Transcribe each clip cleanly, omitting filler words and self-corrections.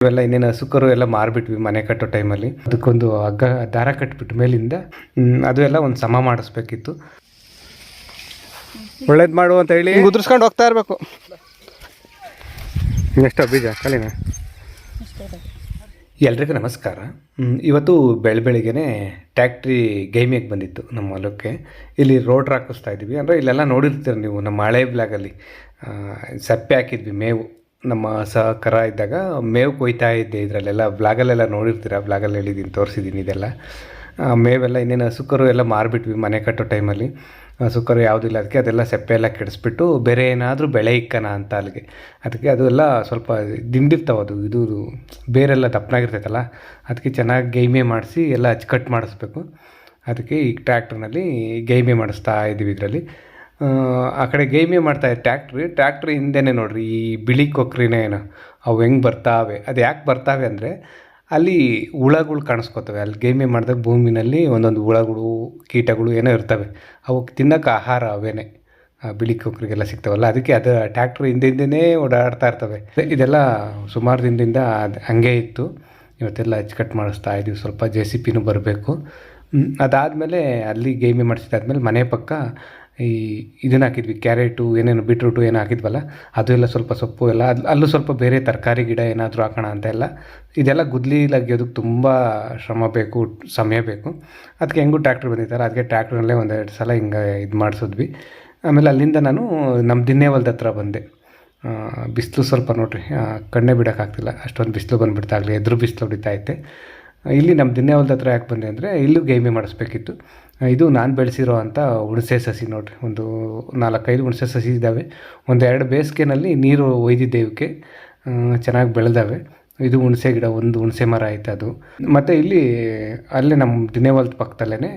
ಇವೆಲ್ಲ ಇನ್ನೇನು ಹಸುಕರು ಎಲ್ಲ ಮಾರ್ಬಿಟ್ವಿ ಮನೆ ಕಟ್ಟೋ ಟೈಮಲ್ಲಿ. ಅದಕ್ಕೊಂದು ಹಗ್ಗ ದಾರ ಕಟ್ಬಿಟ್ಟು ಮೇಲಿಂದ ಅದು ಎಲ್ಲ ಒಂದು ಸಮ ಮಾಡಿಸ್ಬೇಕಿತ್ತು. ಒಳ್ಳೇದು ಮಾಡು ಅಂತ ಹೇಳಿ ಉದುರಿಸ್ಕೊಂಡು ಹೋಗ್ತಾ ಇರಬೇಕು. ಇನ್ನೆಷ್ಟು ಬೀಜ ಕಲಿನ. ಎಲ್ರಿಗೂ ನಮಸ್ಕಾರ. ಇವತ್ತು ಬೆಳಗ್ಗೆನೆ ಟ್ಯಾಕ್ಟ್ರಿ ಗೈಮಿಗೆ ಬಂದಿತ್ತು ನಮ್ಮ ಹೊಲಕ್ಕೆ. ಇಲ್ಲಿ ರೋಡ್ ಹಾಕಿಸ್ತಾ ಇದ್ವಿ. ಅಂದರೆ ಇಲ್ಲೆಲ್ಲ ನೋಡಿರ್ತೀರ ನೀವು, ನಮ್ಮ ಹಳೆ ಬ್ಲಾಗಲ್ಲಿ ಸಪ್ಪೆ ಹಾಕಿದ್ವಿ ಮೇವು. ನಮ್ಮ ಕರ ಇದ್ದಾಗ ಮೇವು ಕೊಯ್ತಾ ಇದ್ದೆ. ಇದರಲ್ಲೆಲ್ಲ ಬ್ಲಾಗಲ್ಲೆಲ್ಲ ನೋಡಿರ್ತೀರ, ಬ್ಲಾಗಲ್ಲಿ ಹೇಳಿದ್ದೀನಿ, ತೋರಿಸಿದ್ದೀನಿ ಇದೆಲ್ಲ ಮೇವೆಲ್ಲ. ಇನ್ನೇನು ಹಸುಕರು ಎಲ್ಲ ಮಾರ್ಬಿಟ್ವಿ ಮನೆ ಕಟ್ಟೋ ಟೈಮಲ್ಲಿ. ಹಸುಕರು ಯಾವುದಿಲ್ಲ, ಅದಕ್ಕೆ ಅದೆಲ್ಲ ಸೆಪ್ಪೆ ಎಲ್ಲ ಕೆಡಿಸ್ಬಿಟ್ಟು ಬೇರೆ ಏನಾದರೂ ಬೆಳೆ ಇಕ್ಕನ ಅಂತ ಅಲ್ಲಿಗೆ. ಅದಕ್ಕೆ ಅದು ಎಲ್ಲ ಸ್ವಲ್ಪ ದಿಂಡಿರ್ತಾವೆ, ಅದು ಇದು ಬೇರೆಲ್ಲ ದಪ್ಪನಾಗಿರ್ತೈತಲ್ಲ, ಅದಕ್ಕೆ ಚೆನ್ನಾಗಿ ಗೈಮೆ ಮಾಡಿಸಿ ಎಲ್ಲ ಅಚ್ಚುಕಟ್ಟು ಮಾಡಿಸ್ಬೇಕು. ಅದಕ್ಕೆ ಈ ಟ್ರ್ಯಾಕ್ಟ್ರ್ನಲ್ಲಿ ಗೈಮೆ ಮಾಡಿಸ್ತಾ ಇದ್ದೀವಿ. ಇದರಲ್ಲಿ ಆ ಕಡೆ ಗೈಮೆ ಮಾಡ್ತಾಯಿದ್ದೆ ಟ್ಯಾಕ್ಟ್ರಿ ಹಿಂದೆನೇ ನೋಡಿರಿ ಈ ಬಿಳಿ ಕೊಕ್ರಿನೇ ಏನೋ ಅವು ಹೆಂಗೆ ಬರ್ತಾವೆ. ಅದು ಯಾಕೆ ಬರ್ತಾವೆ ಅಂದರೆ ಅಲ್ಲಿ ಹುಳಗಳು ಕಾಣಿಸ್ಕೋತವೆ. ಅಲ್ಲಿ ಗೈಮೆ ಮಾಡಿದಾಗ ಭೂಮಿನಲ್ಲಿ ಒಂದೊಂದು ಹುಳಗಳು, ಕೀಟಗಳು ಏನೋ ಇರ್ತವೆ. ಅವಕ್ಕೆ ತಿನ್ನೋಕೆ ಆಹಾರ ಅವೇನೆ, ಬಿಳಿ ಕೊಕ್ರಿಗೆಲ್ಲ ಸಿಗ್ತಾವಲ್ಲ. ಅದಕ್ಕೆ ಅದು ಟ್ಯಾಕ್ಟ್ರ್ ಹಿಂದಿಂದೇ ಓಡಾಡ್ತಾ ಇರ್ತವೆ. ಇದೆಲ್ಲ ಸುಮಾರು ದಿನದಿಂದ ಅದು ಹಂಗೆ ಇತ್ತು. ಇವತ್ತೆಲ್ಲ ಅಚ್ಚುಕಟ್ಟು ಮಾಡಿಸ್ತಾ ಇದ್ದೀವಿ. ಸ್ವಲ್ಪ JCB ಬರಬೇಕು. ಅದಾದಮೇಲೆ ಅಲ್ಲಿ ಗೈಮೆ ಮಾಡಿಸಿದಾದ್ಮೇಲೆ ಮನೆ ಪಕ್ಕ ಈ ಇದನ್ನು ಹಾಕಿದ್ವಿ, ಕ್ಯಾರೆಟು, ಏನೇನು ಬೀಟ್ರೂಟು ಏನೋ ಹಾಕಿದ್ವಲ್ಲ, ಅದು ಎಲ್ಲ ಸ್ವಲ್ಪ ಸೊಪ್ಪು ಎಲ್ಲ ಅಲ್ಲೂ ಸ್ವಲ್ಪ ಬೇರೆ ತರಕಾರಿ ಗಿಡ ಏನಾದರೂ ಹಾಕೋಣ ಅಂತ ಎಲ್ಲ. ಇದೆಲ್ಲ ಗುದ್ಲಿ ಲಗ್ಯೋದಕ್ಕೆ ತುಂಬ ಶ್ರಮ ಬೇಕು, ಸಮಯ ಬೇಕು. ಅದಕ್ಕೆ ಹೆಂಗೂ ಟ್ರ್ಯಾಕ್ಟ್ರ್ ಬಂದಿದ್ದಾರೆ, ಅದಕ್ಕೆ ಟ್ರ್ಯಾಕ್ಟ್ರಲ್ಲೇ ಒಂದೆರಡು ಸಲ ಹಿಂಗೆ ಇದು ಮಾಡಿಸಿದ್ವಿ. ಆಮೇಲೆ ಅಲ್ಲಿಂದ ನಾನು ನಮ್ಮ ದಿನ್ನೇ ಹೊಲ್ದ ಹತ್ರ ಬಂದೆ. ಬಿಸಿಲು ಸ್ವಲ್ಪ ನೋಡಿರಿ, ಕಣ್ಣೇ ಬಿಡೋಕ್ಕಾಗ್ತಿಲ್ಲ, ಅಷ್ಟೊಂದು ಬಿಸಿಲು ಬಂದುಬಿಡ್ತಾಗಲಿ, ಎದುರು ಬಿಸಿಲು ಹೊಡಿತಾ ಐತೆ. ಇಲ್ಲಿ ನಮ್ಮ ದಿನ್ನೇ ಹೊಲ್ದ ಹತ್ರ ಯಾಕೆ ಬಂದೆ ಅಂದರೆ ಇಲ್ಲೂ ಗೈಮೆ ಮಾಡಿಸ್ಬೇಕಿತ್ತು. ಇದು ನಾನು ಬೆಳೆಸಿರೋ ಅಂಥ ಹುಣಸೆ ಸಸಿ ನೋಡಿರಿ, ಒಂದು 4-5 ಹುಣಸೆ ಸಸಿ ಇದ್ದಾವೆ. 1-2 ಬೇಸಿಗೆನಲ್ಲಿ ನೀರು ಒಯ್ದಿದ್ದೆ ಇವಕ್ಕೆ, ಚೆನ್ನಾಗಿ ಬೆಳೆದಾವೆ. ಇದು ಹುಣಸೆ ಗಿಡ, ಒಂದು ಹುಣಸೆ ಮರ ಆಯ್ತು ಅದು. ಮತ್ತು ಇಲ್ಲಿ ಅಲ್ಲೇ ನಮ್ಮ ದಿನೇ ಹೊಲ್ದ ಪಕ್ಕದಲ್ಲೇ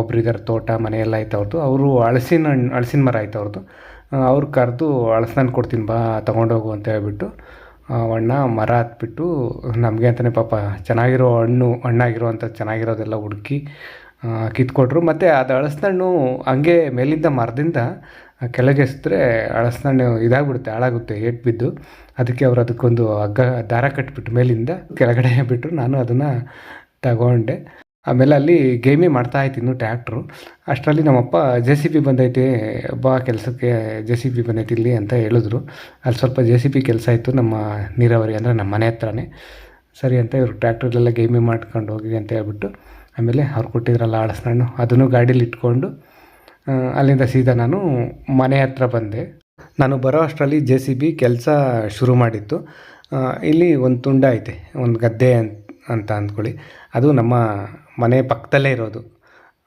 ಒಬ್ರು ಇದ್ದಾರೆ, ತೋಟ ಮನೆಯೆಲ್ಲ ಆಯ್ತು ಅವ್ರದ್ದು. ಅವರು ಹಲಸಿನ ಮರ ಆಯ್ತು ಅವ್ರದ್ದು. ಅವ್ರು ಕರೆದು ಹಲಸಿನ ಕೊಡ್ತೀನಿ ಬಾ ತೊಗೊಂಡೋಗು ಅಂತ ಹೇಳ್ಬಿಟ್ಟು ಅಣ್ಣ ಮರ ಹತ್ಬಿಟ್ಟು ನಮಗೆ ಅಂತಲೇ ಪಾಪ ಚೆನ್ನಾಗಿರೋ ಹಣ್ಣಾಗಿರೋವಂಥ ಚೆನ್ನಾಗಿರೋದೆಲ್ಲ ಹುಡುಕಿ ಕಿತ್ಕೊಟ್ರು. ಮತ್ತು ಅದು ಹಲಸಿನಣ್ಣು ಹಂಗೆ ಮೇಲಿಂದ ಮರದಿಂದ ಕೆಳಗೆ ಎಸಿದ್ರೆ ಹಲಸಿನಣ್ಣು ಇದಾಗ್ಬಿಡುತ್ತೆ, ಹಾಳಾಗುತ್ತೆ ಏಟು ಬಿದ್ದು. ಅದಕ್ಕೆ ಅವರು ಅದಕ್ಕೊಂದು ಹಗ್ಗ ದಾರ ಕಟ್ಬಿಟ್ಟು ಮೇಲಿಂದ ಕೆಳಗಡೆ ಬಿಟ್ಟರು. ನಾನು ಅದನ್ನು ತಗೊಂಡೆ. ಆಮೇಲೆ ಅಲ್ಲಿ ಗೈಮೆ ಮಾಡ್ತಾಯಿತ್ತು ಇನ್ನೂ ಟ್ಯಾಕ್ಟ್ರು. ಅಷ್ಟರಲ್ಲಿ ನಮ್ಮಪ್ಪ JCB ಬಂದೈತೆ ಬಾ ಕೆಲಸಕ್ಕೆ, JCB ಬಂದೈತೆ ಇಲ್ಲಿ ಅಂತ ಹೇಳಿದ್ರು. ಅಲ್ಲಿ ಸ್ವಲ್ಪ JCB ಕೆಲಸ ಇತ್ತು ನಮ್ಮ ನೀರಾವರಿ, ಅಂದರೆ ನಮ್ಮ ಮನೆ ಹತ್ರನೇ. ಸರಿ ಅಂತ ಇವರು ಟ್ರ್ಯಾಕ್ಟ್ರಲ್ಲೆಲ್ಲ ಗೈಮೆ ಮಾಡ್ಕೊಂಡು ಹೋಗಿ ಅಂತ ಹೇಳ್ಬಿಟ್ಟು ಆಮೇಲೆ ಅವ್ರು ಕೊಟ್ಟಿದ್ರಲ್ಲ ಹಲಸಿನಣ್ಣು, ಅದನ್ನು ಗಾಡೀಲಿ ಇಟ್ಕೊಂಡು ಅಲ್ಲಿಂದ ಸೀದಾ ನಾನು ಮನೆ ಹತ್ರ ಬಂದೆ. ನಾನು ಬರೋ ಅಷ್ಟರಲ್ಲಿ JCB ಕೆಲಸ ಶುರು ಮಾಡಿತ್ತು. ಇಲ್ಲಿ ಒಂದು ತುಂಡ ಐತೆ, ಒಂದು ಗದ್ದೆ ಅಂತ ಅಂದ್ಕೊಳ್ಳಿ. ಅದು ನಮ್ಮ ಮನೆ ಪಕ್ಕದಲ್ಲೇ ಇರೋದು.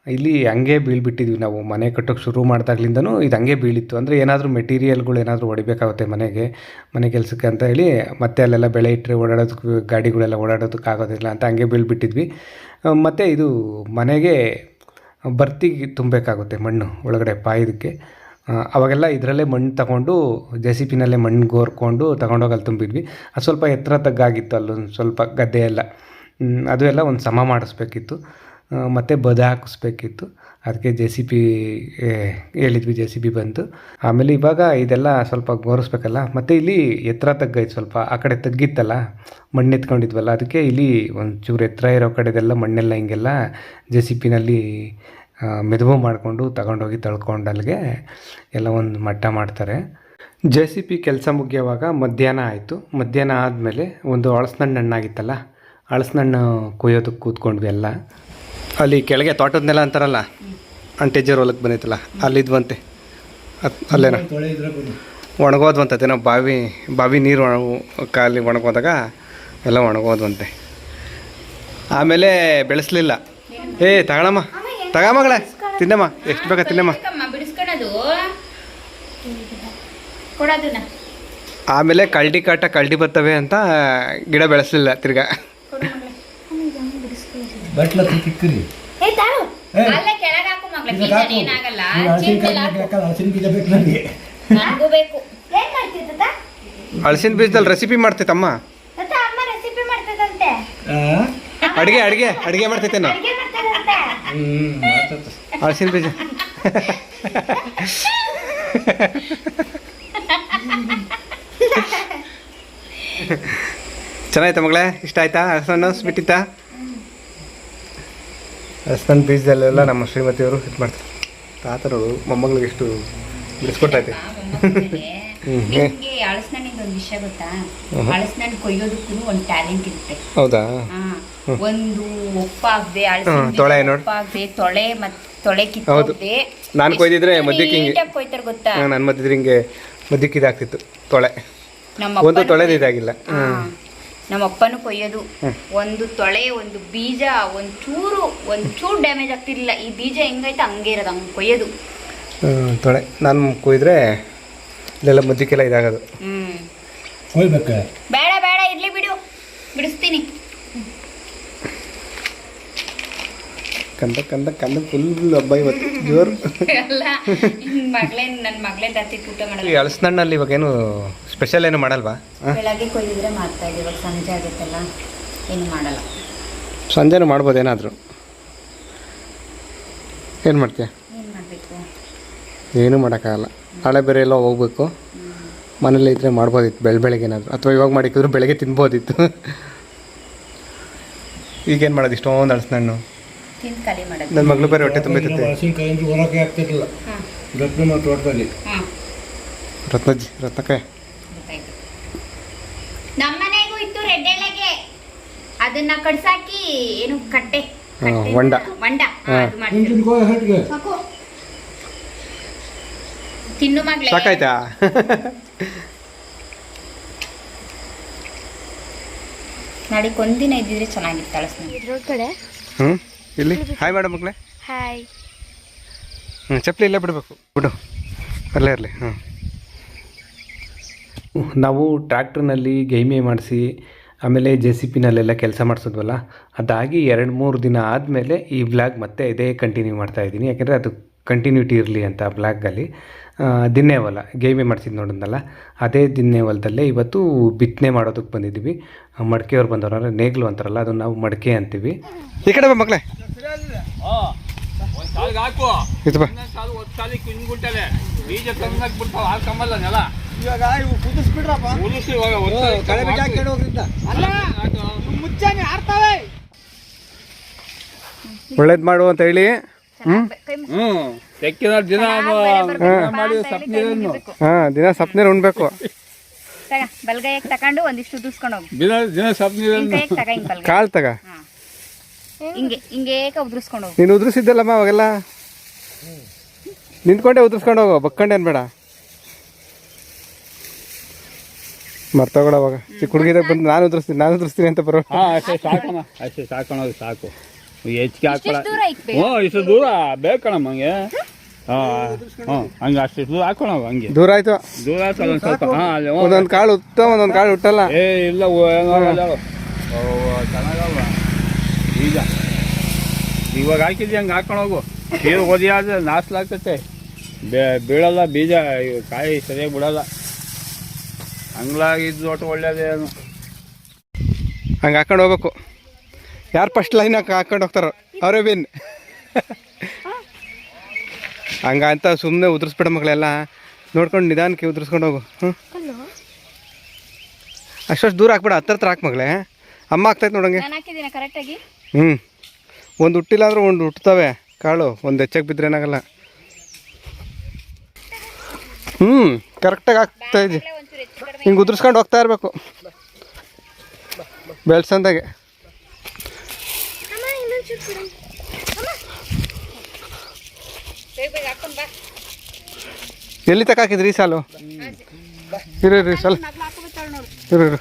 ಇಲ್ಲಿ ಹಂಗೆ ಬೀಳ್ಬಿಟ್ಟಿದ್ವಿ ನಾವು ಮನೆ ಕಟ್ಟೋಕ್ಕೆ ಶುರು ಮಾಡಿದಾಗ್ಲಿಂದನೂ ಇದು ಹಂಗೆ ಬೀಳಿತ್ತು. ಅಂದರೆ ಏನಾದರೂ ಮೆಟೀರಿಯಲ್ಗಳು ಏನಾದರೂ ಹೊಡಿಬೇಕಾಗುತ್ತೆ ಮನೆ ಕೆಲಸಕ್ಕೆ ಅಂತ ಹೇಳಿ, ಮತ್ತೆ ಅಲ್ಲೆಲ್ಲ ಬೆಳೆ ಇಟ್ಟರೆ ಓಡಾಡೋದಕ್ಕೆ ಗಾಡಿಗಳೆಲ್ಲ ಓಡಾಡೋದಕ್ಕೆ ಆಗೋದಿಲ್ಲ ಅಂತ ಹಂಗೆ ಬೀಳ್ಬಿಟ್ಟಿದ್ವಿ. ಮತ್ತು ಇದು ಮನೆಗೆ ಬರ್ತಿಗೆ ತುಂಬಬೇಕಾಗುತ್ತೆ ಮಣ್ಣು ಒಳಗಡೆ ಪಾಯೋದಕ್ಕೆ. ಅವಾಗೆಲ್ಲ ಇದರಲ್ಲೇ ಮಣ್ಣು ತಗೊಂಡು JCBನಲ್ಲೇ ಮಣ್ಣು ಗೋರ್ಕೊಂಡು ತಗೊಂಡೋಗಿ ಅಲ್ಲಿ ತುಂಬಿದ್ವಿ. ಅದು ಸ್ವಲ್ಪ ಎತ್ತರ ತಗ್ಗಾಗಿತ್ತು, ಅಲ್ಲೊಂದು ಸ್ವಲ್ಪ ಗದ್ದೆ ಎಲ್ಲ, ಅದು ಎಲ್ಲ ಒಂದು ಸಮ ಮಾಡಿಸ್ಬೇಕಿತ್ತು. ಮತ್ತು ಬದ ಹಾಕಿಸ್ಬೇಕಿತ್ತು. ಅದಕ್ಕೆ JCB ಹೇಳಿದ್ವಿ, JCB ಬಂತು. ಆಮೇಲೆ ಇವಾಗ ಇದೆಲ್ಲ ಸ್ವಲ್ಪ ಗೋರಿಸ್ಬೇಕಲ್ಲ. ಮತ್ತು ಇಲ್ಲಿ ಎತ್ತರ ತಗ್ಗೈತೆ, ಸ್ವಲ್ಪ ಆ ಕಡೆ ತಗ್ಗಿತ್ತಲ್ಲ ಮಣ್ಣು ಎತ್ಕೊಂಡಿದ್ವಲ್ಲ, ಅದಕ್ಕೆ ಇಲ್ಲಿ ಒಂಚೂರು ಎತ್ತರ ಇರೋ ಕಡೆದೆಲ್ಲ ಮಣ್ಣೆಲ್ಲ ಹಿಂಗೆಲ್ಲ JCBನಲ್ಲಿ ಮೆದುವು ಮಾಡಿಕೊಂಡು ತಗೊಂಡೋಗಿ ತಳ್ಕೊಂಡು ಅಲ್ಲಿಗೆ ಎಲ್ಲ ಒಂದು ಮಟ್ಟ ಮಾಡ್ತಾರೆ. JCB ಕೆಲಸ ಮುಗಿಯೋವಾಗ ಮಧ್ಯಾಹ್ನ ಆಯಿತು. ಮಧ್ಯಾಹ್ನ ಆದಮೇಲೆ ಒಂದು ಹಲಸಿನಣ್ಣು ಹಣ್ಣಾಗಿತ್ತಲ್ಲ, ಹಲಸಿನಣ್ಣು ಕೊಯ್ಯೋದಕ್ಕೆ ಕೂತ್ಕೊಂಡ್ವಿ ಎಲ್ಲ. ಅಲ್ಲಿ ಕೆಳಗೆ ತೋಟದನೆಲ್ಲ ಅಂತಾರಲ್ಲ, ಅಂಟೇಜರ್ ಹೊಲಕ್ಕೆ ಬಂದೈತಲ್ಲ, ಅಲ್ಲಿದ್ವಂತೆ. ಅಲ್ಲೇನ ಒಣಗೋದ್ವಂತೇನೋ, ಬಾವಿ ನೀರು ಕಾಲಿ ಒಣಗೋದಾಗ ಎಲ್ಲ ಒಣಗೋದ್ವಂತೆ. ಆಮೇಲೆ ಬೆಳೆಸಲಿಲ್ಲ. ತಗಮಗಳೇ ತಿನ್ನಮ್ಮ, ಎಷ್ಟು ಬೇಕಾ ತಿನ್ನಮ್ಮ. ಆಮೇಲೆ ಕಳ್ಳಿ ಬರ್ತವೆ ಅಂತ ಗಿಡ ಬೆಳೆಸಲಿಲ್ಲ ತಿರ್ಗಾ. ಹಲಸಿನ ಬೀಜದಲ್ಲಿ ರೆಸಿಪಿ ಮಾಡ್ತೈತಮ್ಮ, ಅಡಿಗೆ ಮಾಡ್ತೈತೇನೋ ಹಲಸಿನ ಬೀಜ. ಚೆನ್ನಾಯ್ತಾ ಮಗಳೇ? ಇಷ್ಟ ಆಯ್ತಾ ಅರಸಣ್ಣ ಸ್ವೀಟ್ ಇತ್ತಾ? ಅರಸಣ್ಣ ಬೀಜದಲ್ಲೆಲ್ಲ ನಮ್ಮ ಶ್ರೀಮತಿಯವರು ಇದು ಮಾಡ್ತಾರೆ. ತಾತರವರು ಮೊಮ್ಮಗಳಿಗೆ ಎಷ್ಟು ಬಿಡಿಸ್ಕೊಟ್ಟೈತೆ. ಹಳಸಿನಿಂದ ಒಂದು ವಿಷಯ ಗೊತ್ತಾ? ಹಳಸಿನಣ್ಣು ಕೊಯ್ಯೋದಕ್ಕೂ ಒಂದು ಟ್ಯಾಲೆಂಟ್ ಇರುತ್ತೆ. ಹೌದಾ? ಒಂದು ಒಪ್ಪಾಗದೆ ತೊಳೆ ನೋಡಿ, ತೊಳೆ ಮತ್ತೆ ತೊಳೆ ಕಿತ್ತೋಗದೆ. ನಾನು ಕೊಯ್ದಿದ್ರೆ ಮಧ್ಯಕ್ಕೆ ಹಿಂಗೆ ಕೊಯ್ತಾರೆ ಗೊತ್ತಾ? ನಾನು ಮಧ್ಯದ್ರೆ ಹಿಂಗೆ ಮಧ್ಯಕ್ಕೆ ಇದಾಗ್ತಿತ್ತು ತೊಳೆ. ಒಂದು ತೊಳೆ ಇದಾಗಿಲ್ಲ. ನಮ್ಮ ಅಪ್ಪನೂ ಕೊಯ್ಯೋದು ಒಂದು ತೊಳೆ ಒಂದು ಬೀಜ ಒಂಚೂರು ಡ್ಯಾಮೇಜ್ ಆಗ್ತಿರ್ಲಿಲ್ಲ. ಈ ಬೀಜ ಹೆಂಗೈತೆ ಹಂಗೆ ಇರೋದು, ಹಂಗೆ ಕೊಯ್ಯೋದು ತೊಳೆ. ನಾನು ಕೊಯ್ದ್ರೆ ಇಲ್ಲೆಲ್ಲ ಮಧ್ಯಕ್ಕೆಲ್ಲ ಇದಾಗೋದು. ಬೇಡ ಬೇಡ ಇರ್ಲಿ ಬಿಡು, ಬಿಡಿಸ್ತೀನಿ. ಕಂದ ಕಂದ ಕಂದ ಫುಲ್ ಹಬ್ಬ ಇವತ್ತು ಜೋರು. ನನ್ನ ಮಗಳೇ ಜಾಸ್ತಿ ಊಟ ಮಾಡಲ್ಲ. ಈ ಹಳಸಿನಣ್ಣಲ್ಲಿ ಇವಾಗ ಏನು ಸ್ಪೆಷಲ್ ಏನು ಮಾಡಲ್ವಾ? ಬೆಳಗ್ಗೆ ಕೊಯ್ದಿದ್ರೆ ಮಾಡ್ತಾ ಇದ್ದೀವಿ, ಇವಾಗ ಸಂಜೆ ಆಗುತ್ತಲ್ಲ ಏನು ಮಾಡಲ್ಲ. ಸಂಜೆನೂ ಮಾಡ್ಬೋದು ಏನಾದರೂ. ಏನು ಮಾಡ್ತೀಯ? ಏನು ಮಾಡಬೇಕು? ಏನೂ ಮಾಡೋಕ್ಕಾಗಲ್ಲ. ನಾಳೆ ಬೇರೆ ಎಲ್ಲ ಹೋಗ್ಬೇಕು. ಮನೇಲಿ ಇದ್ದರೆ ಮಾಡ್ಬೋದಿತ್ತು ಬೆಳಗ್ಗೆ ಏನಾದರೂ, ಅಥವಾ ಇವಾಗ ಮಾಡಿಕ್ಕಿದ್ರು ಬೆಳಗ್ಗೆ ತಿನ್ಬೋದಿತ್ತು. ಈಗೇನು ಮಾಡೋದು? ಇಷ್ಟೊಂದು ಹಳಸಿನಣ್ಣು ನನ್ನ ಮಗಳು ಬೇರೆ ಹೊಟ್ಟೆ ತುಂಬೈತೈತೆ. ರತ್ನಜ್ಜಿ ರತ್ನಕಾಯ ನಮ್ಮನೆಗೂ ಇತ್ತು ರೆಡ್ ಎಲೆಗೆ, ಅದನ್ನ ಕಡ್ಸಾಕಿ ಏನು ಕಟ್ಟೆ ಹೊಂಡ ತಿನ್ನು ಮಗಳೇ. ಸಾಕಾಯ್ತಾ? ನಾಡಿಗೆ ಒಂದಿನ ಇದ್ದಿದ್ರೆ ಚೆನ್ನಾಗಿತ್ತು ಹಳಸಿನ ಕಡೆ. ಇಲ್ಲಿ ಹಾಯ್ ಮೇಡಮ್ ಮಗಳೇ. ಹಾಯ್. ಚಪ್ಪಲಿ ಇಲ್ಲೇ ಬಿಡಬೇಕು, ಬಿಡು ಅಲ್ಲೇ ಇರಲಿ. ನಾವು ಟ್ರ್ಯಾಕ್ಟ್ರ್ನಲ್ಲಿ ಗೈಮೆ ಮಾಡಿಸಿ ಆಮೇಲೆ JCPನಲ್ಲೆಲ್ಲ ಕೆಲಸ ಮಾಡಿಸಿದ್ವಲ್ಲ, ಅದಾಗಿ 2-3 ದಿನ ಆದಮೇಲೆ ಈ ವ್ಲಾಗ್ ಮತ್ತೆ ಇದೇ ಕಂಟಿನ್ಯೂ ಮಾಡ್ತಾಯಿದ್ದೀನಿ. ಯಾಕೆಂದರೆ ಅದು ಕಂಟಿನ್ಯೂಟಿ ಇರಲಿ ಅಂತ ಬ್ಲಾಗಲ್ಲಿ. ದಿನ್ನೇವಲ ಗೈಮೆ ಮಾಡಿಸಿದ್ದು ನೋಡಿದ್ನಲ್ಲ, ಅದೇ ದಿನ್ನೇವಲದಲ್ಲೇ ಇವತ್ತು ಬಿತ್ತನೆ ಮಾಡೋದಕ್ಕೆ ಬಂದಿದ್ದೀವಿ. ಮಡಿಕೆಯವ್ರು ಬಂದವರು, ಅಂದರೆ ನೇಗ್ಲು ಅಂತಾರಲ್ಲ, ಅದನ್ನು ನಾವು ಮಡಿಕೆ ಅಂತೀವಿ. ಈ ಕಡೆ ಬಾ ಮಕ್ಕಳೇ. ಇದು ಬಾ. ಒಳ್ಳೇದು ಮಾಡು ಅಂತ ಹೇಳಿ ದಿನ ಸಪ್ನೀರು ಉಣ್ಬೇಕು. ಬಲ್ಗೈಗೆ ತಗೊಂಡು ಒಂದಿಷ್ಟು ಉದುರ್ಸ್ಕೊಂಡು ಹೋಗಿ. ಕಾಳು ತಗ, ಹಿಂಗೆ ಹಿಂಗೆ ಉದುರ್ಸ್ಕೊಂಡು ಹೋಗಿ. ನೀನು ಉದುರಿಸಿದ್ದಲ್ಲಮ್ಮ ಅವಾಗೆಲ್ಲ, ನಿಂತ್ಕೊಂಡೆ ಉದುರ್ಸ್ಕೊಂಡು ಹೋಗೋ, ಬಕ್ಕಂಡೆ ಅನ್ಬೇಡ. ಮರ್ತೋಗಡ ಅವಾಗ ಚಿಕ್ಕ ಹುಡುಗಿದಾಗ ಬಂದು ನಾನು ಉದುರಿಸ್ತೀನಿ ಅಂತ ಬರೋ. ಅಷ್ಟೇ ಸಾಕಣ, ಅಷ್ಟೇ ಸಾಕೋಣ, ಸಾಕು. ಹೆಚ್ಚಿಗೆ ಹಾಕೋಣ. ಇಷ್ಟು ದೂರ ಬೇಕಣಮ್ಮ ಹಂಗೆ. ಹಂಗೆ ಅಷ್ಟು ದೂರ ಹಾಕೋಣ, ಹಂಗೆ ದೂರ ಆಯ್ತು. ದೂರ ಸ್ವಲ್ಪ ಒಂದೊಂದು ಕಾಳು ಉತ್ತ, ಒಂದೊಂದು ಕಾಳು ಹುಟ್ಟಲ್ಲ. ಇಲ್ಲ ಚೆನ್ನಾಗಲ್ವ ಈಗ. ಇವಾಗ ಹಾಕಿದ್ವಿ ಹಂಗೆ ಹಾಕೊಂಡು ಹೋಗು. ನೀರು ಓದಿ ಆದರೆ ನಾಸ್ಲಾಗ್ತೈತೆ, ಬೀಳಲ್ಲ ಬೀಜ, ಕಾಯಿ ಸರಿಯಾಗಿ ಬಿಡಲ್ಲ. ಹಂಗ್ಲಾಗಿದ್ದು ಒಟ್ಟು ಒಳ್ಳೇದೇನು. ಹಂಗೆ ಹಾಕೊಂಡು ಹೋಗ್ಬೇಕು. ಯಾರು ಫಸ್ಟ್ ಲೈನ್ ಹಾಕೊಂಡು ಹೋಗ್ತಾರೋ ಅವರೇ ಬಿನ್. ಹಂಗಂತ ಸುಮ್ಮನೆ ಉದುರಿಸ್ಬಿಡ ಮಗಳೆಲ್ಲ, ನೋಡ್ಕೊಂಡು ನಿಧಾನಕ್ಕೆ ಉದುರಿಸ್ಕೊಂಡು ಹೋಗು. ಅಷ್ಟಷ್ಟು ದೂರ ಹಾಕ್ಬೇಡ, ಹತ್ರ ಹಾಕಿ ಮಗಳೇ. ಅಮ್ಮ ಆಗ್ತೈತೆ ನೋಡಂಗೆ. ಒಂದು ಹುಟ್ಟಿಲ್ಲ ಅಂದ್ರೂ ಒಂದು ಹುಟ್ಟುತ್ತವೆ ಕಾಳು, ಒಂದು ಹೆಚ್ಚಕ್ಕೆ ಬಿದ್ದರೆ ಏನಾಗಲ್ಲ. ಕರೆಕ್ಟಾಗಿ ಆಗ್ತಾಯಿದ್ದಿ. ಹಿಂಗೆ ಉದುರಿಸ್ಕೊಂಡು ಹೋಗ್ತಾ ಇರಬೇಕು ಬೆಳ್ಸಂದಾಗೆ. ಎಲ್ಲಿ ತಕ ಹಾಕಿದ್ರಿ ಈ ಸಾಲು? ಇರು ಸಾಲು ಇರು.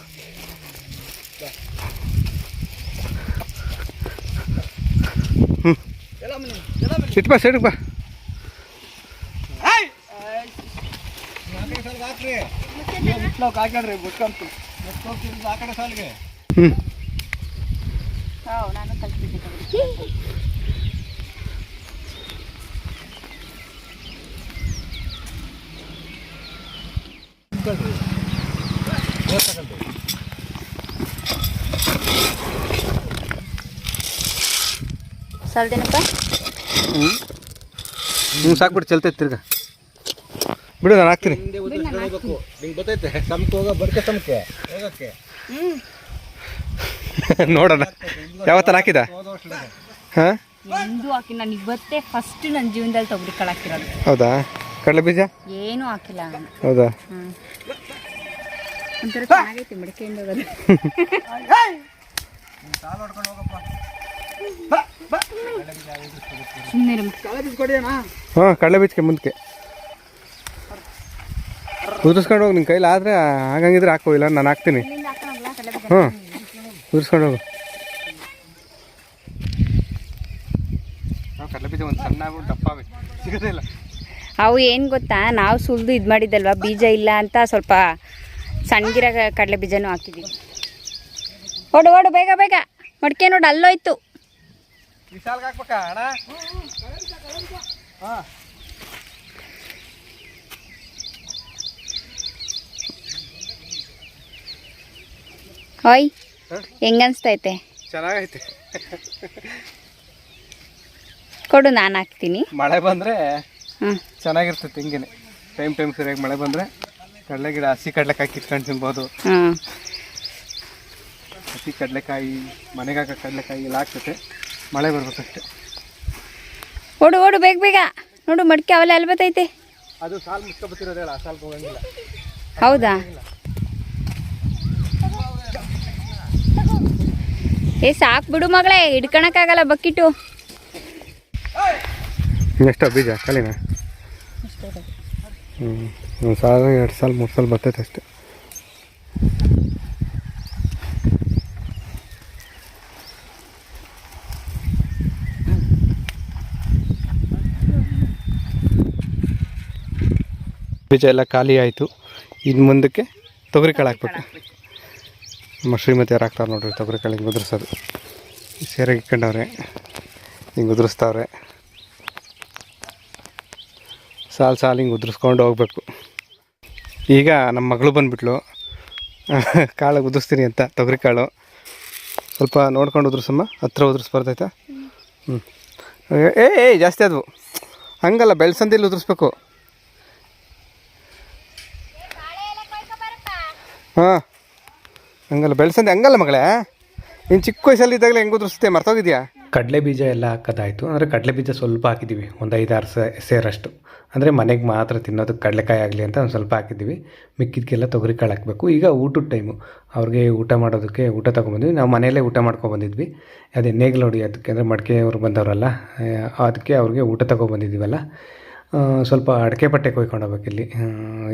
ಇಟ್ಟು ಬಾ, ಸೈಡಿಗೆ ಬಾ. ಸಾಲ್ದೇನಪ್ಪ? ಸಾಕ್ಬಿಟ್ಟು ಚಲ್ತೈತೆ ತಿರ್ಗ ಬಿಡು, ನಾನು ಹಾಕ್ತೀನಿ. ನಿಂಗೆ ಗೊತ್ತೈತೆ ಸಮಕ್ಕೆ ಹೋಗ ಬರ್ಕೆ ಸಮಕ್ಕೆ ಹೋಗಕ್ಕೆ ನೋಡೋಣ ಯಾವತ್ತನ ಹಾಕಿದ ಹಾಂ ಎಂದು ಹಾಕಿ ನಾನು ಇವತ್ತೇ ಫಸ್ಟ್ ನನ್ನ ಜೀವನದಲ್ಲಿ ತೊಗರಿ ಕಾಳು ಹಾಕಿರೋದು. ಹೌದಾ? ಕಡಲೆ ಬೀಜ ಏನೂ ಹಾಕಿಲ್ಲ ನಾನು. ಹೌದಾ? ಒಂಥರ ಚೆನ್ನಾಗೈತೆ ಮಡಿಕೆಯಿಂದ ಹೋಗೋದು. ಹಾಂ ಕಡಲೆ ಬೀಜಕ್ಕೆ ಮುಂದಕ್ಕೆ ಉದುರಿಸ್ಕೊಂಡು ಹೋಗಿ ನಿನ್ನ ಕೈಲಿ ಆದರೆ ಆಗಂಗಿದ್ರೆ ಹಾಕೋ, ಇಲ್ಲ ನಾನು ಹಾಕ್ತೀನಿ. ಹಾಂ ಉದುರಿಸ್ಕೊಂಡು ಹೋಗು. ಕಡಲೆ ಬೀಜ ಒಂದು ಸಣ್ಣ ದಪ್ಪ ಸಿಗೋದೇ ಇಲ್ಲ. ಅವು ಏನು ಗೊತ್ತಾ, ನಾವು ಸುಲಿದು ಇದು ಮಾಡಿದ್ದಲ್ವ, ಬೀಜ ಇಲ್ಲ ಅಂತ ಸ್ವಲ್ಪ ಸಣ್ಣಗಿರ ಕಡಲೆ ಬೀಜನೂ ಹಾಕಿದ್ದೀವಿ. ಓಡು ಓಡು ಬೇಗ ಬೇಗ, ಮಡಿಕೆ ನೋಡು ಅಲ್ಲೋಯ್ತು. ವಿಶಾಲ್ಗೆ ಹಾಕ್ಬೇಕಾ ಅಣ್ಣ? ಹಾಂ ಓಯ್ ಹೆಂಗನ್ಸ್ತೈತೆ? ಚೆನ್ನಾಗೈತೆ. ಕೊಡು, ನಾನು ಹಾಕ್ತೀನಿ. ಮಳೆ ಬಂದರೆ ಹ್ಞೂ ಚೆನ್ನಾಗಿರ್ತೈತೆ. ಹಿಂಗೇನೆ ಟೈಮ್ ಸರಿಯಾಗಿ ಮಳೆ ಬಂದರೆ ಕಡಲೆ ಗಿಡ, ಹಸಿ ಕಡಲೆಕಾಯಿ ಕಿತ್ಕೊಂಡು ತಿನ್ಬೋದು. ಹ್ಞೂ ಹಸಿ ಕಡಲೆಕಾಯಿ, ಮನೆಗೆ ಹಾಕೋ ಕಡಲೆಕಾಯಿ ಎಲ್ಲ ಆಗ್ತೈತೆ. ಮಳೆ ಬರ್ಬೇಕಷ್ಟೆ. ಓಡು ಓಡು ಬೇಗ ಬೇಗ, ನೋಡು ಮಡಿಕೆ ಅವೆಲ್ಲ ಎಲ್ಲಿ ಬತ್ತೈತೆ. ಅದು ಸಾಲು ಮುಚ್ಕೊಬತ್ತಿರೋದು ಹೇಳ, ಆ ಸಾಲ್ಗೆ ಹೋಗಂಗಿಲ್ಲ. ಹೌದಾ? ಏ ಸಾಕು ಬಿಡು ಮಗಳೇ, ಹಿಡ್ಕೊಳಕ್ಕಾಗಲ್ಲ ಬಕ್ಕಿಟ್ಟು. ಎಷ್ಟೋ ಬೀಜ ಖಾಲಿನ? ಒಂದು ಸಾಲು 2 ಸಾಲು 3 ಸಾಲು ಬರ್ತೈತೆ ಅಷ್ಟೆ. ಬೀಜ ಎಲ್ಲ ಖಾಲಿ ಆಯಿತು. ಇನ್ನು ಮುಂದಕ್ಕೆ ತೊಗರಿ ಕಾಳು ಹಾಕ್ಬೇಕು. ನಮ್ಮ ಶ್ರೀಮತಿ ಯಾರು ಹಾಕ್ತಾರೆ ನೋಡ್ರಿ ತೊಗರಿ ಕಾಳು. ಹಿಂಗೆ ಉದುರಿಸೋದು, ಸೇರಾಗಿ ಇಟ್ಕೊಂಡವ್ರೆ, ಹಿಂಗೆ ಉದುರಿಸ್ತವ್ರೆ. ಸಾಲು ಹಿಂಗೆ ಉದುರಿಸ್ಕೊಂಡು ಹೋಗ್ಬೇಕು. ಈಗ ನಮ್ಮ ಮಗಳು ಬಂದುಬಿಟ್ಲು ಕಾಳು ಉದುರಿಸ್ತೀನಿ ಅಂತ. ತೊಗರಿ ಕಾಳು ಸ್ವಲ್ಪ ನೋಡ್ಕೊಂಡು ಉದುರಿಸಮ್ಮ, ಹತ್ರ ಉದುರಿಸ್ಬಾರ್ದಾಯ್ತಾ? ಹ್ಞೂ ಏ ಜಾಸ್ತಿ ಆದವು ಹಂಗಲ್ಲ, ಬೆಳ್ಸಂದಿಲ್ಲಿ ಉದುರಿಸ್ಬೇಕು. ಹಾಂ ಹಂಗಲ್ಲ ಬೆಳ್ಸಂದೆ, ಹಂಗಲ್ಲ ಮಗಳೇ. ನೀನು ಚಿಕ್ಕ ವಯಸ್ಸಲ್ಲಿ ಇದ್ದಾಗಲೇ ಹೆಂಗೆ ಉದುರಿಸುತ್ತೆ, ಮರ್ತೋಗಿದ್ಯಾ? ಕಡಲೆ ಬೀಜ ಎಲ್ಲ ಹಾಕೋದಾಯಿತು. ಅಂದರೆ ಕಡಲೆ ಬೀಜ ಸ್ವಲ್ಪ ಹಾಕಿದ್ದೀವಿ, ಒಂದು 5-6 ಸೇರಷ್ಟು. ಅಂದರೆ ಮನೆಗೆ ಮಾತ್ರ ತಿನ್ನೋದಕ್ಕೆ ಕಡಲೆಕಾಯಿ ಆಗಲಿ ಅಂತ ಒಂದು ಸ್ವಲ್ಪ ಹಾಕಿದ್ದೀವಿ. ಮಿಕ್ಕಿದ್ದಕ್ಕೆಲ್ಲ ತೊಗರಿ ಕಾಳು ಹಾಕಬೇಕು. ಈಗ ಊಟದ ಟೈಮು, ಅವ್ರಿಗೆ ಊಟ ಮಾಡೋದಕ್ಕೆ ಊಟ ತೊಗೊಂಬಂದ್ವಿ. ನಾವು ಮನೆಯಲ್ಲೇ ಊಟ ಮಾಡ್ಕೊಬಂದಿದ್ವಿ. ಅದೇ ನೇಗಿಲು ಹೊಡಿ ಅದಕ್ಕೆ, ಅಂದರೆ ಮಡಿಕೆಯವ್ರು ಬಂದವರಲ್ಲ, ಅದಕ್ಕೆ ಅವ್ರಿಗೆ ಊಟ ತೊಗೊಬಂದಿದ್ದೀವಲ್ಲ. ಸ್ವಲ್ಪ ಅಡಿಕೆ ಪಟ್ಟೆ ಕೊಯ್ಕೊಂಡು ಹೋಗ್ಬೇಕು.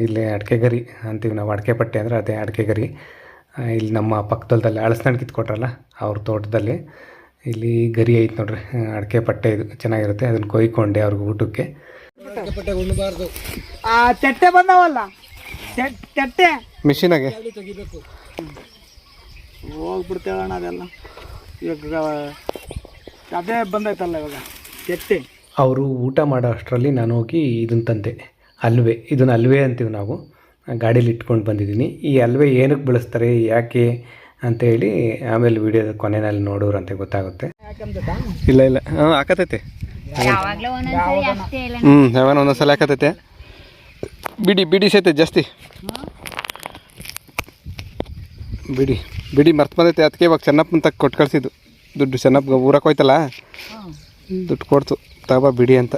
ಇಲ್ಲಿ ಅಡಿಕೆ ಗರಿ ಅಂತೀವಿ ನಾವು. ಅಡಿಕೆ ಪಟ್ಟೆ ಅಂದರೆ ಅದೇ ಅಡಿಕೆ ಗರಿ. ಇಲ್ಲಿ ನಮ್ಮ ಪಕ್ಕದಲ್ಲಿ ಹಳಸನಣ್ಣು ಕಿತ್ಕೊಟ್ರಲ್ಲ ಅವ್ರ ತೋಟದಲ್ಲಿ, ಇಲ್ಲಿ ಗರಿ ಐತೆ ನೋಡ್ರಿ, ಅಡಿಕೆ ಪಟ್ಟೆ. ಇದು ಚೆನ್ನಾಗಿರುತ್ತೆ. ಅದನ್ನು ಕೊಯ್ಕೊಂಡೆ ಅವ್ರಿಗೆ ಊಟಕ್ಕೆ. ಚಟ್ಟೆ ಬಂದವಲ್ಲ, ಚಟ್ಟೆ ಮಿಷಿನಾಗೆ ಹೋಗ್ಬಿಡ್ತೇವಣ್ಣ. ಅದೆಲ್ಲ ಇವಾಗ ಅದೇ ಬಂದೈತಲ್ಲ ಇವಾಗ ಚಟ್ಟೆ. ಅವರು ಊಟ ಮಾಡೋ ಅಷ್ಟರಲ್ಲಿ ನಾನು ಹೋಗಿ ಇದನ್ನು ತಂದೆ, ಅಲ್ವೆ. ಇದನ್ನು ಅಲ್ವೆ ಅಂತೀವಿ ನಾವು. ಗಾಡೀಲಿ ಇಟ್ಕೊಂಡು ಬಂದಿದ್ದೀನಿ. ಈ ಅಲ್ವೆ ಏನಕ್ಕೆ ಬಳಸ್ತಾರೆ, ಯಾಕೆ ಅಂತೇಳಿ ಆಮೇಲೆ ವಿಡಿಯೋದ ಕೊನೆಯಲ್ಲಿ ನೋಡೋರಂತೆ ಗೊತ್ತಾಗುತ್ತೆ. ಇಲ್ಲ ಹಾಂ ಹಾಕತೈತೆ. ಯಾವಾಗಲೂ ಒಂದೊಂದ್ಸರಿ ಅಷ್ಟೇ ಇಲ್ಲ. ಯಾವನ ಒಂದೊಂದ್ಸಲ ಹಾಕತೈತೆ. ಬಿಡಿ ಸೈತೆ ಜಾಸ್ತಿ. ಬಿಡಿ ಮರ್ತು ಬಂದೈತೆ. ಅದಕ್ಕೆ ಇವಾಗ ಚೆನ್ನಪ್ಪನ ತಕ್ಕ ಕೊಟ್ಟು ಕಳಿಸಿದ್ದು ದುಡ್ಡು. ಚೆನ್ನಪ್ಪ ಊರಕ್ಕೆ ಹೋಯ್ತಲ್ಲ, ದುಡ್ಡು ಕೊಡ್ತು ತಗೋ ಬಿಡಿ ಅಂತ.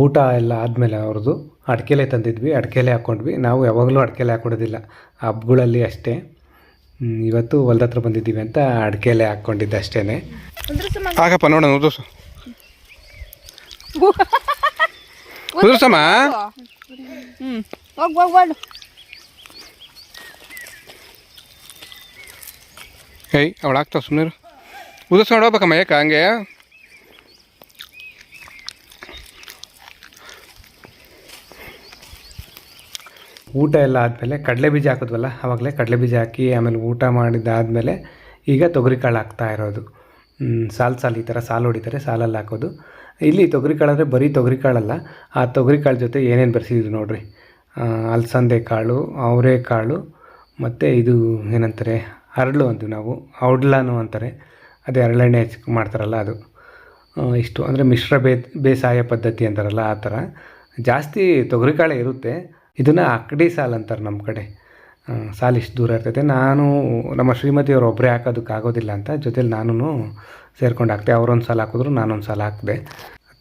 ಊಟ ಎಲ್ಲ ಆದಮೇಲೆ ಅವ್ರದ್ದು ಅಡಿಕೆಲೆ ತಂದಿದ್ವಿ, ಅಡಿಕೆಲೆ ಹಾಕ್ಕೊಂಡ್ವಿ. ನಾವು ಯಾವಾಗಲೂ ಅಡಿಕೆಲೆ ಹಾಕ್ಕೊಡೋದಿಲ್ಲ, ಹಬ್ಬಗಳಲ್ಲಿ ಅಷ್ಟೇ. ಇವತ್ತು ಹೊಲ್ದ ಹತ್ರ ಬಂದಿದ್ದೀವಿ ಅಂತ ಅಡಿಕೆಲೆ ಹಾಕ್ಕೊಂಡಿದ್ದೆ ಅಷ್ಟೇ. ಆಗಪ್ಪ ನೋಡೋಣ, ಉದುರ್ಸಮ್ಮ. ಏಯ್ ಅವಳು ಆಗ್ತಾವ, ಸುಮ್ಮನೆ ಉದುರ್ಸ್ಕೊಂಡು ಹೋಗ್ಬೇಕಮ್ಮ. ಯಾಕೆ ಹಂಗೆ? ಊಟ ಎಲ್ಲ ಆದಮೇಲೆ ಕಡಲೆ ಬೀಜ ಹಾಕಿದ್ವಲ್ಲ, ಆವಾಗಲೇ ಕಡಲೆ ಬೀಜ ಹಾಕಿ ಆಮೇಲೆ ಊಟ ಮಾಡಿದ್ದಾದಮೇಲೆ ಈಗ ತೊಗರಿ ಕಾಳು ಹಾಕ್ತಾ ಇರೋದು. ಸಾಲು ಈ ಥರ ಸಾಲು ಹೊಡಿತಾರೆ, ಸಾಲಲ್ಲಿ ಹಾಕೋದು. ಇಲ್ಲಿ ತೊಗರಿ ಕಾಳು ಅಂದರೆ ಬರೀ ತೊಗರಿ ಕಾಳಲ್ಲ, ಆ ತೊಗರಿ ಕಾಳು ಜೊತೆ ಏನೇನು ಬೆರೆಸಿದ್ರು ನೋಡಿರಿ. ಅಲಸಂದೆ ಕಾಳು, ಅವರೆಕಾಳು, ಮತ್ತು ಇದು ಏನಂತಾರೆ ಹರಳು ಅಂತೀವಿ ನಾವು, ಔಡ್ಲಾನು ಅಂತಾರೆ. ಅದೇ ಹರಳೆಣ್ಣೆ ಹಚ್ಚಿ ಮಾಡ್ತಾರಲ್ಲ ಅದು. ಇಷ್ಟು ಅಂದರೆ ಮಿಶ್ರ ಬೇಸಾಯ ಪದ್ಧತಿ ಅಂತಾರಲ್ಲ ಆ ಥರ. ಜಾಸ್ತಿ ತೊಗರಿ ಕಾಳೇ ಇರುತ್ತೆ. ಇದನ್ನು ಅಕ್ಕಡಿ ಸಾಲು ಅಂತಾರೆ ನಮ್ಮ ಕಡೆ. ಸಾಲು ಇಷ್ಟು ದೂರ ಇರ್ತೈತೆ. ನಾನು ನಮ್ಮ ಶ್ರೀಮತಿಯವರು ಒಬ್ಬರೇ ಹಾಕೋದಕ್ಕಾಗೋದಿಲ್ಲ ಅಂತ ಜೊತೇಲಿ ನಾನು ಸೇರ್ಕೊಂಡು ಹಾಕ್ತೆ. ಅವರೊಂದು ಸಾಲು ಹಾಕಿದ್ರು, ನಾನೊಂದು ಸಾಲು ಹಾಕಿದೆ.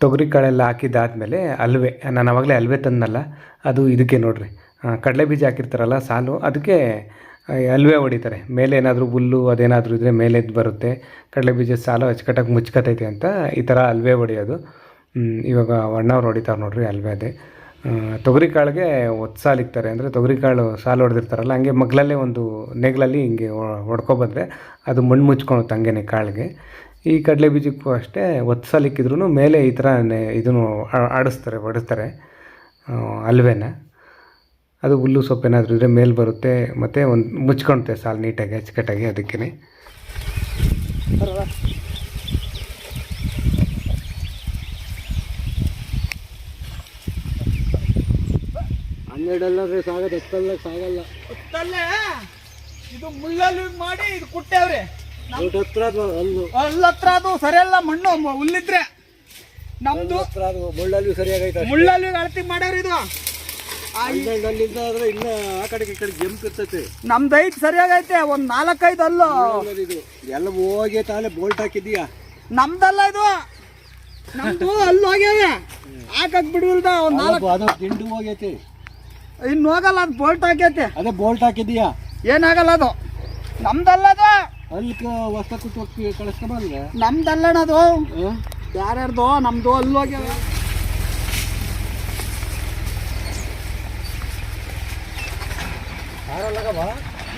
ತೊಗರಿ ಕಾಳೆಲ್ಲ ಹಾಕಿದ್ದಾದಮೇಲೆ ಅಲ್ವೆ, ನಾನು ಆವಾಗಲೇ ಅಲ್ವೆ ತಂದನಲ್ಲ, ಅದು ಇದಕ್ಕೆ ನೋಡಿರಿ, ಕಡಲೆ ಬೀಜ ಹಾಕಿರ್ತಾರಲ್ಲ ಸಾಲು, ಅದಕ್ಕೆ ಅಲ್ವೆ ಹೊಡಿತಾರೆ. ಮೇಲೆ ಏನಾದರೂ ಹುಲ್ಲು ಅದೇನಾದರೂ ಇದ್ದರೆ ಮೇಲೆ ಎದ್ದು ಬರುತ್ತೆ, ಕಡಲೆ ಬೀಜದ ಸಾಲು ಅಚ್ಚುಕಟ್ಟಾಗಿ ಮುಚ್ಕತೈತೆ ಅಂತ ಈ ಥರ ಅಲ್ವೆ ಹೊಡಿಯೋದು. ಇವಾಗ ಅಣ್ಣವ್ರು ಹೊಡಿತಾರೆ ನೋಡಿರಿ ಅಲ್ವೆ ಅದೇ. ತೊಗರಿ ಕಾಳಿಗೆ ಒತ್ತು ಸಾಲು ಇಕ್ತಾರೆ, ಅಂದರೆ ತೊಗರಿ ಕಾಳು ಸಾಲು ಹೊಡೆದಿರ್ತಾರಲ್ಲ ಹಂಗೆ ಮಗ್ಲಲ್ಲೇ ಒಂದು ನೇಗ್ಲಲ್ಲಿ ಹಿಂಗೆ ಹೊಡ್ಕೊಬಂದರೆ ಅದು ಮಣ್ಣು ಮುಚ್ಕೊಳುತ್ತೆ ಹಂಗೆ ಕಾಳಿಗೆ. ಈ ಕಡಲೆ ಬೀಜಕ್ಕೂ ಅಷ್ಟೇ ಒತ್ತು ಸಾಲು ಇಕ್ಕಿದ್ರೂ ಮೇಲೆ ಈ ಥರ ಇದನ್ನು ಹೊಡಿಸ್ತಾರೆ ಅಲ್ವೆನ. ಅದು ಹುಲ್ಲು ಸೊಪ್ಪು ಏನಾದರೂ ಇದ್ದರೆ ಮೇಲೆ ಬರುತ್ತೆ, ಮತ್ತು ಒಂದು ಮುಚ್ಕೊಳುತ್ತೆ ಸಾಲು ನೀಟಾಗಿ ಅಚ್ಚುಕಟ್ಟಾಗಿ. ಅದಕ್ಕೇ ಹೊತ್ತಲ್ಲೇ ಇದು ಮುಳ್ಳಲ್ಲಿ ಮಾಡಿ ಇದು ಕುಟ್ಟೇವ್ರಿ. ಹತ್ರ ಅದು ಸರಿಯಲ್ಲ, ಮಣ್ಣು ಹುಲ್ಲಿದ್ರೆ ನಮ್ದು ಮುಳ್ಳಲ್ಲಿ ಸರಿಯಾಗೈತೆ. ಮುಳ್ಳಲ್ಲಿ ಅಳತಿ ಮಾಡ್ಯಾರ. ಇದು ಇನ್ನ ಆ ಕಡೆಗೆ ಈ ಕಡೆ ಜಂಪ್ ಇರ್ತೈತೆ. ನಮ್ದು ಐದು ಸರಿಯಾಗೈತೆ, ಒಂದು 4-5 ಅಲ್ಲು ಇದು ಎಲ್ಲ ಹೋಗಿ ತಾಲೆ ಬೋಲ್ಟ್ ಹಾಕಿದೀಯಾ? ನಮ್ದಲ್ಲ ಇದು, ನಮ್ದು ಅಲ್ಲಿ ಹೋಗ್ಯಾವ ಹಾಕಕ್ ಬಿಡುವಿಲ್ದ. ಒಂದು 4 ಅದು ದಿಂಡು ಹೋಗೈತಿ, ಇನ್ನು ಹೋಗಲ್ಲ, ಅದು ಬೋಲ್ಟ್ ಹಾಕೈತೆ. ಅದೇ ಬೋಲ್ಟ್ ಹಾಕಿದೀಯಾ? ಏನಾಗಲ್ಲ, ಅದು ನಮ್ದಲ್ಲ. ಅದು ಅಲ್ಲಿ ಹೊಸ ಕುಟ್ಟಿ ಕಳಿಸ್ಕೊಂಡ್ರೆ ನಮ್ದಲ್ಲಣ, ಅದು ಯಾರ್ಯಾರ್ದು, ನಮ್ದು ಅಲ್ಲಿ ಹೋಗ್ಯಾವ.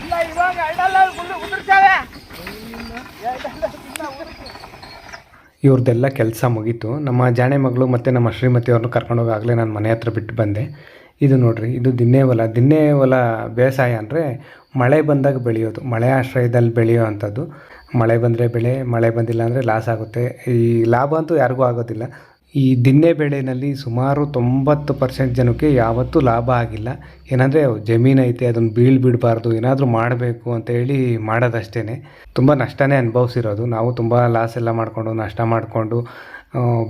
ಇಲ್ಲ, ಇವಾಗ ಎರಡಲ್ಲ ಉದುರ್ತಾವೆ. ಇವ್ರದ್ದೆಲ್ಲ ಕೆಲಸ ಮುಗೀತು. ನಮ್ಮ ಜಾಣೆ ಮಗಳು ಮತ್ತು ನಮ್ಮ ಶ್ರೀಮತಿಯವ್ರನ್ನ ಕರ್ಕೊಂಡೋಗಾಗಲೇ ನಾನು ಮನೆ ಹತ್ರ ಬಿಟ್ಟು ಬಂದೆ. ಇದು ನೋಡಿರಿ, ಇದು ದಿನ್ನೇ ಹೊಲ ಬೇಸಾಯ ಅಂದರೆ ಮಳೆ ಬಂದಾಗ ಬೆಳೆಯೋದು, ಮಳೆ ಆಶ್ರಯದಲ್ಲಿ ಬೆಳೆಯೋ ಅಂಥದ್ದು. ಮಳೆ ಬಂದರೆ ಬೆಳೆ, ಮಳೆ ಬಂದಿಲ್ಲ ಅಂದರೆ ಲಾಸ್ ಆಗುತ್ತೆ. ಈ ಲಾಭ ಅಂತೂ ಯಾರಿಗೂ ಆಗೋದಿಲ್ಲ. ಈ ದಿನ್ನೆ ಬೆಳೆಯಲ್ಲಿ ಸುಮಾರು 90% ಜನಕ್ಕೆ ಯಾವತ್ತೂ ಲಾಭ ಆಗಿಲ್ಲ. ಏನಂದರೆ ಜಮೀನು ಐತೆ, ಅದನ್ನು ಬಿಡಬಾರ್ದು, ಏನಾದರೂ ಮಾಡಬೇಕು ಅಂತೇಳಿ ಮಾಡೋದಷ್ಟೇ. ತುಂಬ ನಷ್ಟನೇ ಅನುಭವಿಸಿರೋದು ನಾವು. ತುಂಬ ಲಾಸ್ ಎಲ್ಲ ಮಾಡಿಕೊಂಡು ನಷ್ಟ ಮಾಡಿಕೊಂಡು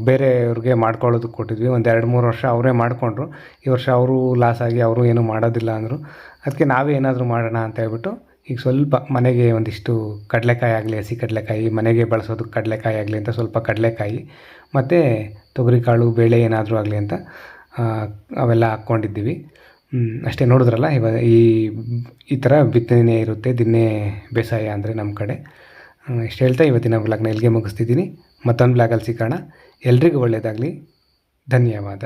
ಬೇರೆಯವ್ರಿಗೆ ಮಾಡ್ಕೊಳ್ಳೋದಕ್ಕೆ ಕೊಟ್ಟಿದ್ವಿ. ಒಂದು 2-3 ವರ್ಷ ಅವರೇ ಮಾಡಿಕೊಂಡ್ರು. ಈ ವರ್ಷ ಅವರು ಲಾಸ್ ಆಗಿ ಅವರು ಏನೂ ಮಾಡೋದಿಲ್ಲ ಅಂದರು. ಅದಕ್ಕೆ ನಾವೇ ಏನಾದರೂ ಮಾಡೋಣ ಅಂತ ಹೇಳ್ಬಿಟ್ಟು ಈಗ ಸ್ವಲ್ಪ ಮನೆಗೆ ಒಂದಿಷ್ಟು ಕಡಲೆಕಾಯಿ ಆಗಲಿ, ಹಸಿ ಕಡಲೆಕಾಯಿ, ಮನೆಗೆ ಬಳಸೋದಕ್ಕೆ ಕಡಲೆಕಾಯಿ ಆಗಲಿ ಅಂತ ಸ್ವಲ್ಪ ಕಡಲೆಕಾಯಿ ಮತ್ತು ತೊಗರಿಕಾಳು ಬೇಳೆ ಏನಾದರೂ ಆಗಲಿ ಅಂತ ಅವೆಲ್ಲ ಹಾಕ್ಕೊಂಡಿದ್ದೀವಿ. ಅಷ್ಟೇ. ನೋಡಿದ್ರಲ್ಲ, ಇವಾಗ ಈ ಥರ ಬಿತ್ತನೆ ಇರುತ್ತೆ ದಿನ್ನೇ ಬೇಸಾಯ ಅಂದರೆ ನಮ್ಮ ಕಡೆ. ಇಷ್ಟು ಹೇಳ್ತಾ ಇವತ್ತಿನ ಬ್ಲಾಗ್ನ ಇಲ್ಲಿಗೆ ಮುಗಿಸ್ತಿದ್ದೀನಿ. ಮತ್ತೊಂದು ಬ್ಲಾಗಲ್ಲಿ ಸಿಗೋಣ. ಎಲ್ರಿಗೂ ಒಳ್ಳೆಯದಾಗಲಿ. ಧನ್ಯವಾದ.